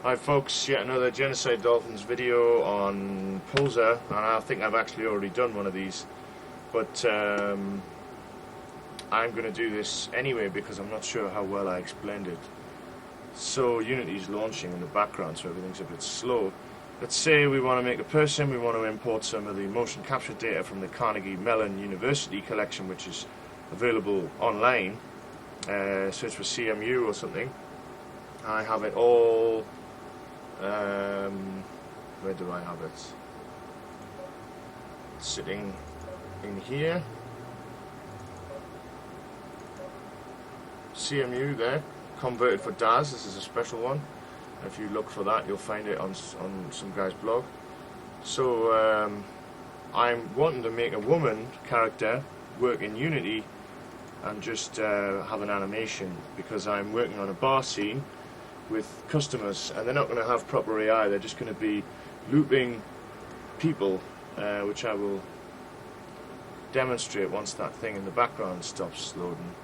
Hi folks, yet another Genocide Dolphins video on Pulsar, and I think I've actually already done one of these, but I'm going to do this anyway because I'm not sure how well I explained it. So Unity's launching in the background, so everything's a bit slow. Let's say we want to make a person, we want to import some of the motion capture data from the Carnegie Mellon University collection, which is available online. Search for CMU or something. I have it all. Where do I have it? Sitting in here. CMU there, converted for DAS. This is a special one. If you look for that, you'll find it on some guy's blog. So I'm wanting to make a woman character work in Unity and just have an animation, because I'm working on a bar scene with customers, and they're not going to have proper AI. They're just going to be looping people, which I will demonstrate once that thing in the background stops loading.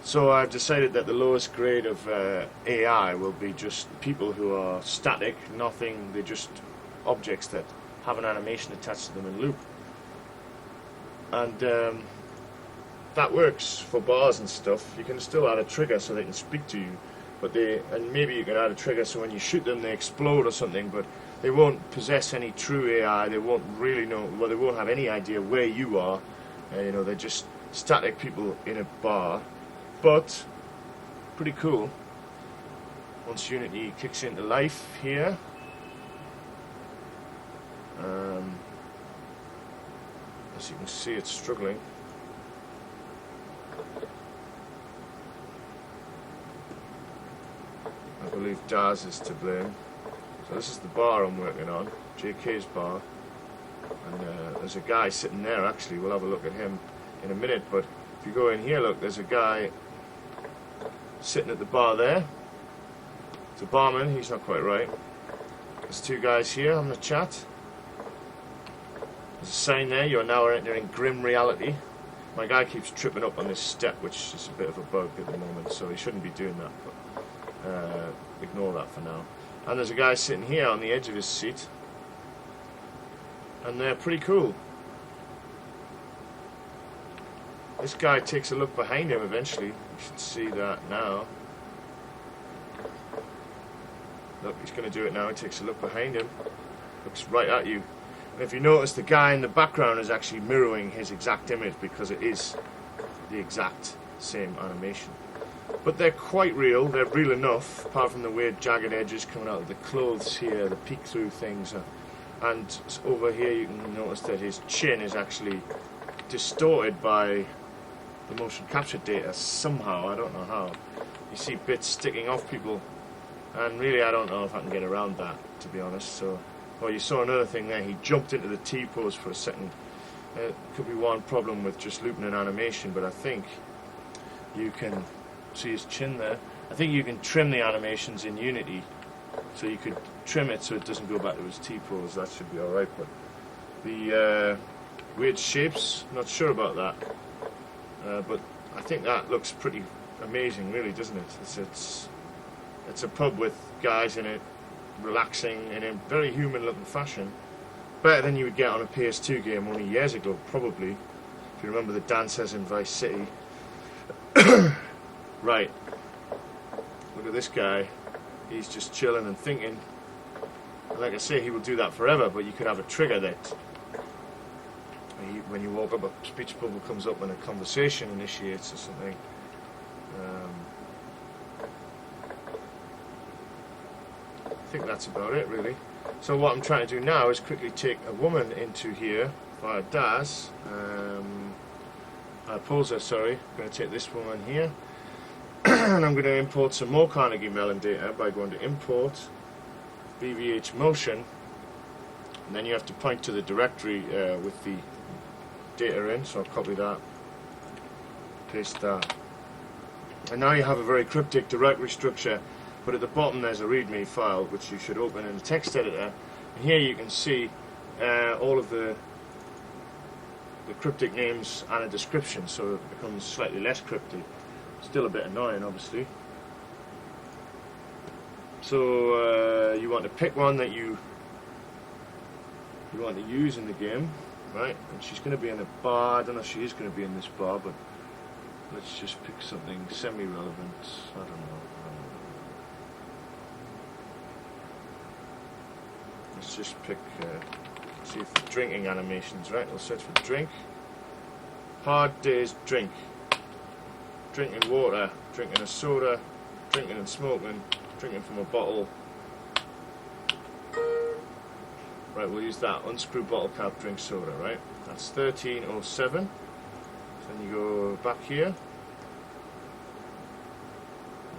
So I've decided that the lowest grade of AI will be just people who are static, nothing, they're just objects that have an animation attached to them in loop. And that works for bars and stuff. You can still add a trigger so they can speak to you, but and maybe you can add a trigger so when you shoot them they explode or something, but they won't possess any true AI. They won't really know, well, they won't have any idea where you are. You know, they're just static people in a bar, but pretty cool. Once Unity kicks into life here, as you can see, it's struggling. I believe Daz is to blame. So this is the bar I'm working on, JK's bar, and there's a guy sitting there. Actually, we'll have a look at him in a minute, but if you go in here, look, there's a guy sitting at the bar there. It's a barman, he's not quite right. There's two guys here on the chat. There's a sign there, you are now entering grim reality. My guy keeps tripping up on this step, which is a bit of a bug at the moment, so he shouldn't be doing that, but ignore that for now. And there's a guy sitting here on the edge of his seat, and they're pretty cool. This guy takes a look behind him eventually. You should see that now. Look, he's going to do it now. He takes a look behind him, looks right at you. And if you notice, the guy in the background is actually mirroring his exact image, because it is the exact same animation. But they're quite real. They're real enough, apart from the weird jagged edges coming out of the clothes here, the peek-through things. And over here you can notice that his chin is actually distorted by the motion capture data somehow. I don't know how. You see bits sticking off people, and really I don't know if I can get around that, to be honest. So, well, you saw another thing there. He jumped into the T pose for a second. Could be one problem with just looping an animation, but I think you can see his chin there. I think you can trim the animations in Unity, so you could trim it so it doesn't go back to his T pose. That should be alright. But the weird shapes, not sure about that. But I think that looks pretty amazing, really, doesn't it? It's a pub with guys in it, relaxing in a very human-looking fashion. Better than you would get on a PS2 game only years ago, probably. If you remember the dancers in Vice City. Right. Look at this guy. He's just chilling and thinking. And like I say, he will do that forever, but you could have a trigger that when you walk up, a speech bubble comes up and a conversation initiates or something. I think that's about it, really. So what I'm trying to do now is quickly take a woman into here via DAS. Pulsar, sorry. I'm going to take this woman here. And I'm going to import some more Carnegie Mellon data by going to import BVH motion, and then you have to point to the directory with the data in. So I'll copy that, paste that, and now you have a very cryptic directory structure, but at the bottom there's a readme file which you should open in the text editor, and here you can see all of the cryptic names and a description, so it becomes slightly less cryptic. Still a bit annoying, obviously. So you want to pick one that you want to use in the game, right? And she's going to be in a bar. I don't know if she is going to be in this bar, but let's just pick something semi-relevant. I don't know. Let's just pick, see if the drinking animations, right? We'll search for drink. Hard days drink. Drinking water, drinking a soda, drinking and smoking, drinking from a bottle. Right, we'll use that. Unscrew bottle cap, drink soda, right? That's 1307. Then you go back here.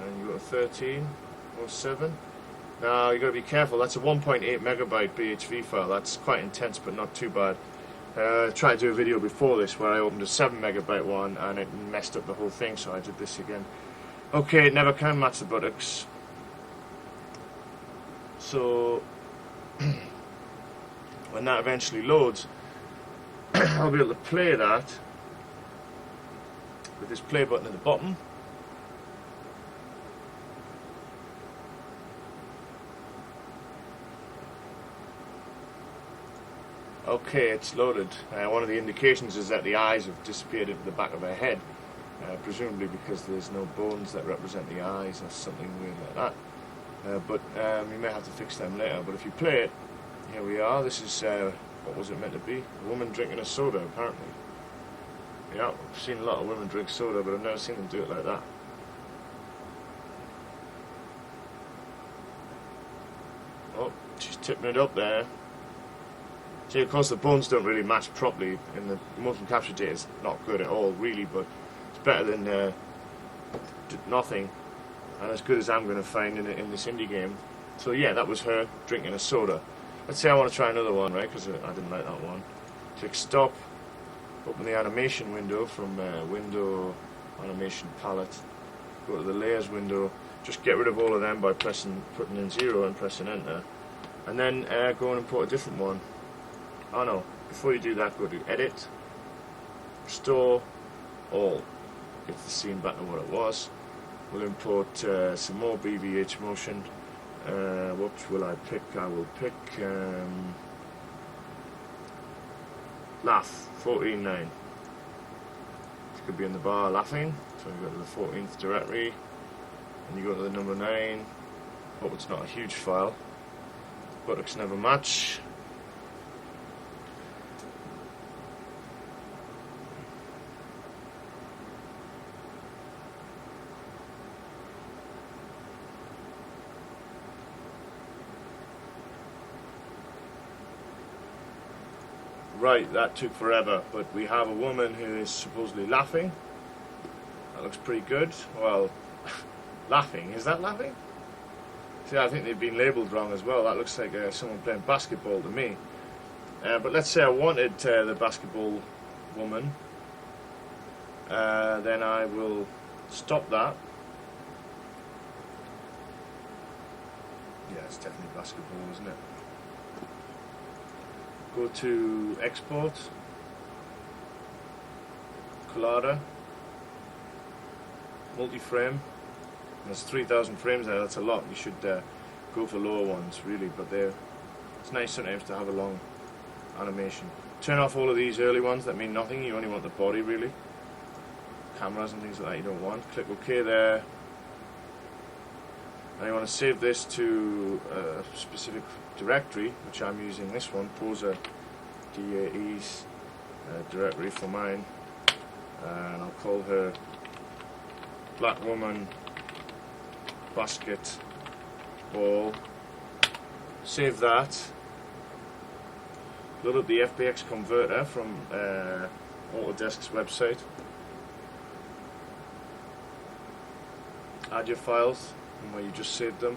And you go to 1307. Now you've got to be careful, that's a 1.8 megabyte BHV file. That's quite intense but not too bad. I tried to do a video before this where I opened a 7 megabyte one and it messed up the whole thing, so I did this again. Okay, it never can match the buttocks. So when that eventually loads, I'll be able to play that with this play button at the bottom. Okay, it's loaded. One of the indications is that the eyes have disappeared into the back of her head, presumably because there's no bones that represent the eyes or something weird like that. But you may have to fix them later. But if you play it, here we are. This is, what was it meant to be? A woman drinking a soda, apparently. Yeah, I've seen a lot of women drink soda, but I've never seen them do it like that. Oh, she's tipping it up there. See, of course, the bones don't really match properly, and the motion capture data is not good at all, really, but it's better than nothing, and as good as I'm going to find in this indie game. So yeah, that was her drinking a soda. Let's say I want to try another one, right, because I didn't like that one. Click stop, open the animation window from window, animation palette, go to the layers window, just get rid of all of them by putting in 0 and pressing enter, and then go and import a different one. Oh no, before you do that, go to Edit, Restore, All. Get the scene back to what it was. We'll import some more BVH motion. What will I pick? I will pick Laugh, 14.9. It could be in the bar laughing, so you go to the 14th directory, and you go to the number 9. Hope it's not a huge file. Buttocks never match. Right, that took forever, but we have a woman who is supposedly laughing. That looks pretty good. Well, laughing, is that laughing? See, I think they've been labelled wrong as well. That looks like someone playing basketball to me. But let's say I wanted the basketball woman. Then I will stop that. Yeah, it's definitely basketball, isn't it? Go to Export, Colada, Multi-Frame. There's 3,000 frames there, that's a lot. You should go for lower ones, really, but it's nice sometimes to have a long animation. Turn off all of these early ones that mean nothing, you only want the body, really. Cameras and things like that you don't want. Click OK there. And you want to save this to a specific directory, which I'm using this one, Poser DAE's directory for mine, and I'll call her Black Woman Basket Ball. Save that. Load up the FBX converter from Autodesk's website. Add your files from where you just saved them.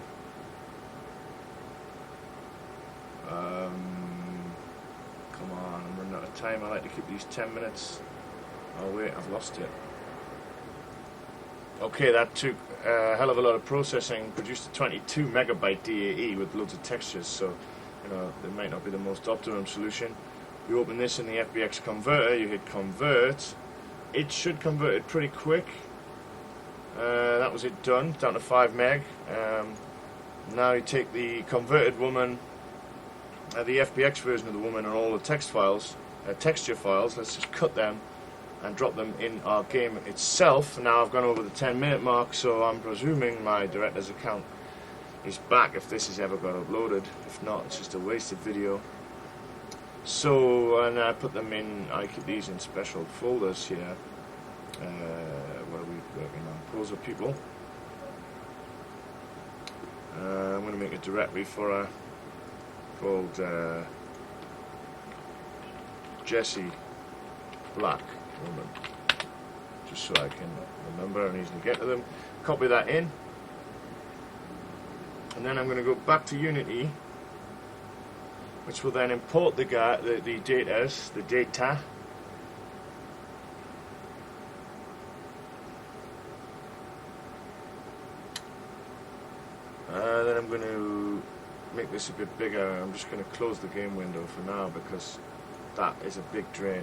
Come on, I'm running out of time. I like to keep these 10 minutes. Oh wait, I've lost it. Okay, that took a hell of a lot of processing, produced a 22 megabyte DAE with loads of textures, so it might not be the most optimum solution. You open this in the FBX converter, you hit convert. It should convert it pretty quick. That was it done, down to 5 meg. Now you take the converted woman, the FBX version of the woman, and all the text files, texture files. Let's just cut them and drop them in our game itself. Now I've gone over the 10-minute mark, so I'm presuming my director's account is back if this has ever got uploaded. If not, it's just a wasted video. So, and I put them in, I keep these in special folders here. What are we working on? Poser people. I'm going to make a directory for her called Jessie Black Woman, just so I can remember and easily get to them. Copy that in, and then I'm going to go back to Unity, which will then import the data. Then I'm going to make this a bit bigger. I'm just going to close the game window for now because that is a big drain.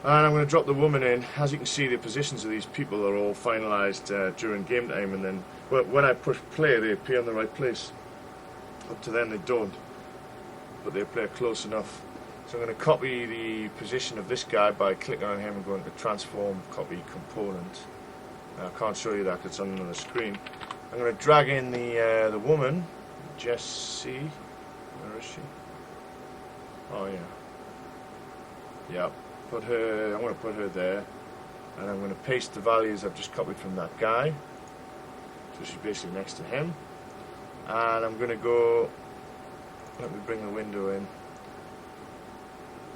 And I'm going to drop the woman in. As you can see, the positions of these people are all finalized during game time, and then when I push play, they appear in the right place. Up to then they don't, but they appear close enough. So I'm going to copy the position of this guy by clicking on him and going to transform, copy component. I can't show you that because it's on another screen. I'm going to drag in the woman, Jessie. Where is she? Oh yeah. Yep. Put her. I'm going to put her there, and I'm going to paste the values I've just copied from that guy. So she's basically next to him. And I'm going to go. Let me bring the window in.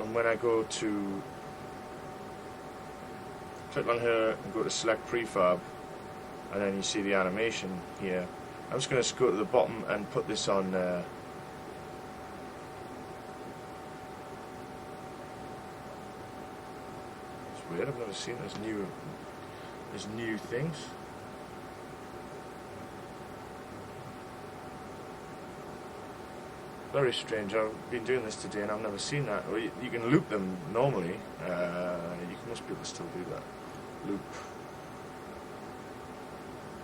And when I go to click on her and go to select prefab, and then you see the animation here. I'm just going to go to the bottom and put this on it's weird, I've never seen there's new things. Very strange. I've been doing this today and I've never seen that. Well, you can loop them normally. You must be able to still do that. Loop.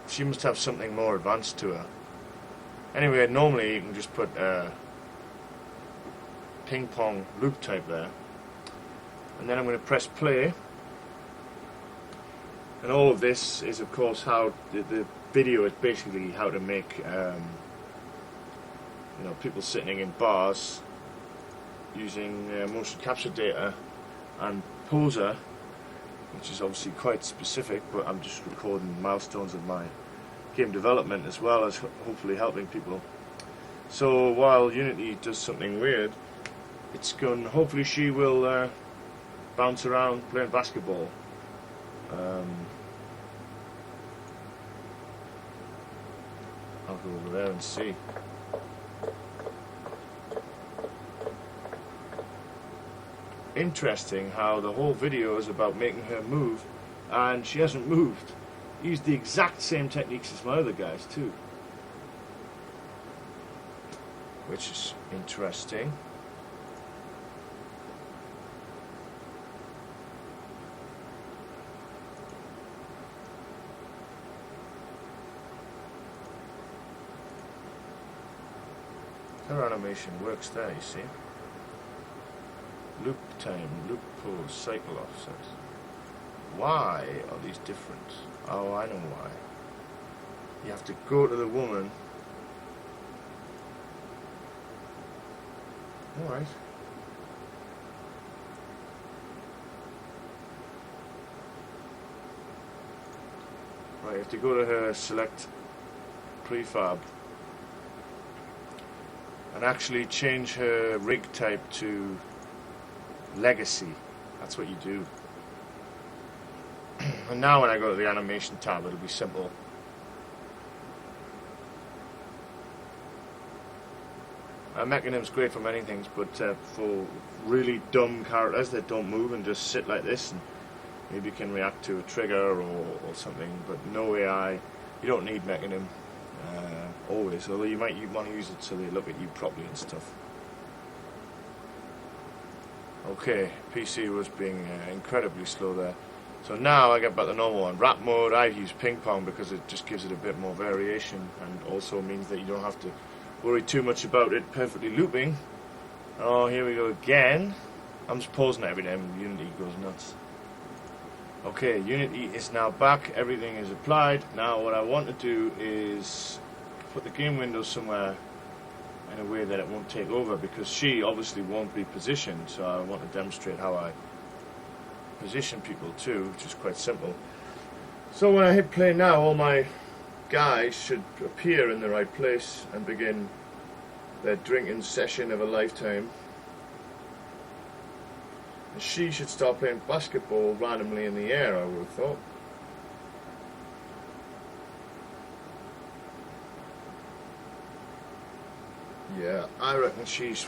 She must have something more advanced to her. Anyway, normally you can just put ping pong loop type there. And then I'm going to press play. And all of this is, of course, how the video is basically how to make people sitting in bars using motion capture data and Poser, which is obviously quite specific, but I'm just recording milestones of my game development as well as hopefully helping people. So while Unity does something weird, it's going. Hopefully she will bounce around playing basketball. I'll go over there and see. Interesting how the whole video is about making her move, and she hasn't moved. Used the exact same techniques as my other guys too, which is interesting. Her animation works there, you see. Loop time, loop pause, cycle offset. Why are these different? Oh, I know why. You have to go to the woman. Alright. Right, you have to go to her, select prefab, and actually change her rig type to legacy. That's what you do. And now when I go to the animation tab, it'll be simple. Mechanism's great for many things, but for really dumb characters that don't move and just sit like this and maybe can react to a trigger or something, but no AI, you don't need Mechanism always, although you might want to use it so they look at you properly and stuff. Okay, PC was being incredibly slow there. So now I get back to normal one. Wrap mode, I use ping pong because it just gives it a bit more variation and also means that you don't have to worry too much about it perfectly looping. Oh, here we go again. I'm just pausing it every time Unity goes nuts. Okay, Unity is now back, everything is applied. Now what I want to do is put the game window somewhere in a way that it won't take over, because she obviously won't be positioned, so I want to demonstrate how I position people too, which is quite simple. So when I hit play now, all my guys should appear in the right place and begin their drinking session of a lifetime. And she should start playing basketball randomly in the air, I would have thought. Yeah, I reckon she's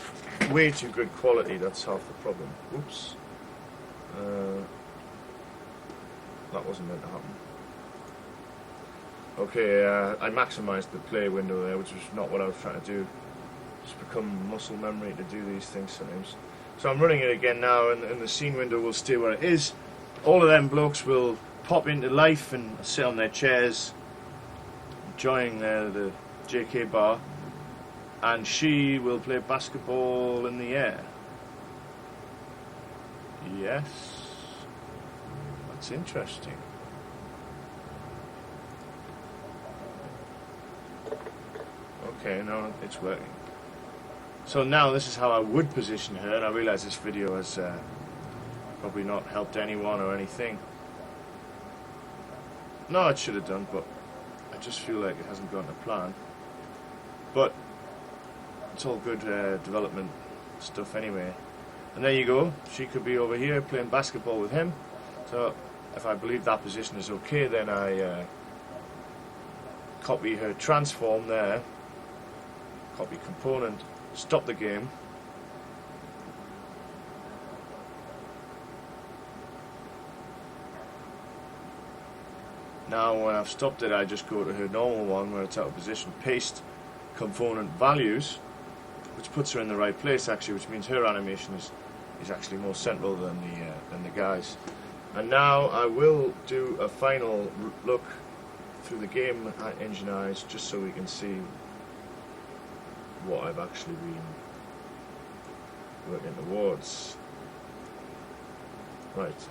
way too good quality, that's half the problem. Oops. That wasn't meant to happen. Okay, I maximised the play window there, which was not what I was trying to do. Just become muscle memory to do these things sometimes. So I'm running it again now, and the scene window will stay where it is. All of them blokes will pop into life and sit on their chairs, enjoying the JK bar, and she will play basketball in the air. Yes, that's interesting. Okay, no, it's working. So now this is how I would position her, and I realise this video has probably not helped anyone or anything. No, it should have done, but I just feel like it hasn't gone to plan. But it's all good development stuff anyway. And there you go, she could be over here playing basketball with him. So if I believe that position is okay, then I copy her transform there, copy component, stop the game. Now when I've stopped it, I just go to her normal one where it's out of position, paste component values, which puts her in the right place actually, which means her animation is actually more central than the guys. And now I will do a final look through the game engine eyes, just so we can see what I've actually been working towards. Right,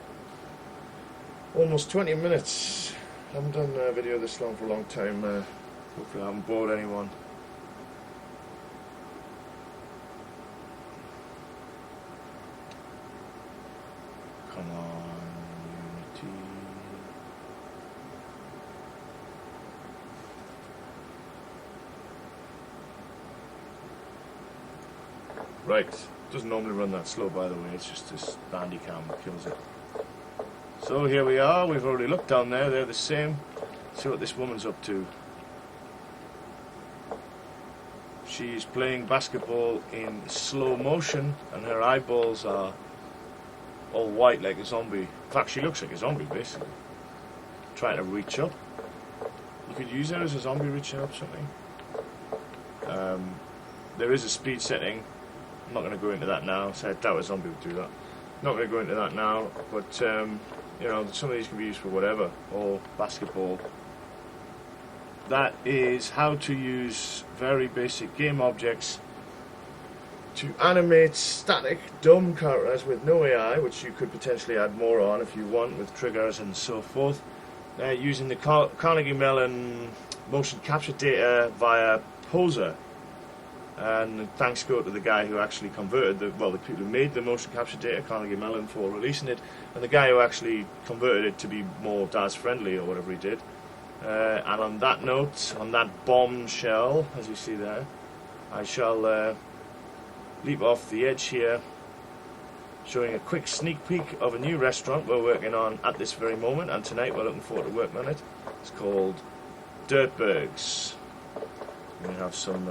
almost 20 minutes. I haven't done a video this long for a long time. Hopefully I haven't bored anyone. Come on, Unity. Right, doesn't normally run that slow, by the way, it's just this Bandicam that kills it. So here we are, we've already looked down there, they're the same. See what this woman's up to. She's playing basketball in slow motion, and her eyeballs are all white like a zombie. In fact, she looks like a zombie, basically. Trying to reach up. You could use her as a zombie reaching up something. There is a speed setting. I'm not going to go into that now, so I doubt a zombie would do that. Not going to go into that now, but you know, some of these can be used for whatever, or basketball. That is how to use very basic game objects to animate static, dumb characters with no AI, which you could potentially add more on if you want, with triggers and so forth, using the Carnegie Mellon motion capture data via Poser. And thanks go to the guy who actually converted the people who made the motion capture data, Carnegie Mellon, for releasing it, and the guy who actually converted it to be more DAS friendly or whatever he did. And on that note, on that bombshell, as you see there, I shall leap off the edge here, showing a quick sneak peek of a new restaurant we're working on at this very moment, and tonight we're looking forward to working on it. It's called Dirtbergs. We have some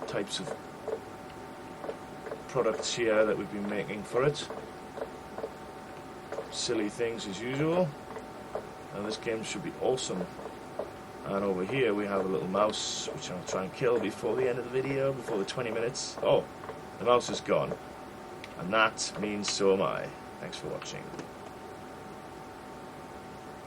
types of products here that we've been making for it. Silly things as usual, and this game should be awesome. And over here we have a little mouse which I'll try and kill before the end of the video, before the 20 minutes. Oh, the mouse is gone, and that means so am I. Thanks for watching.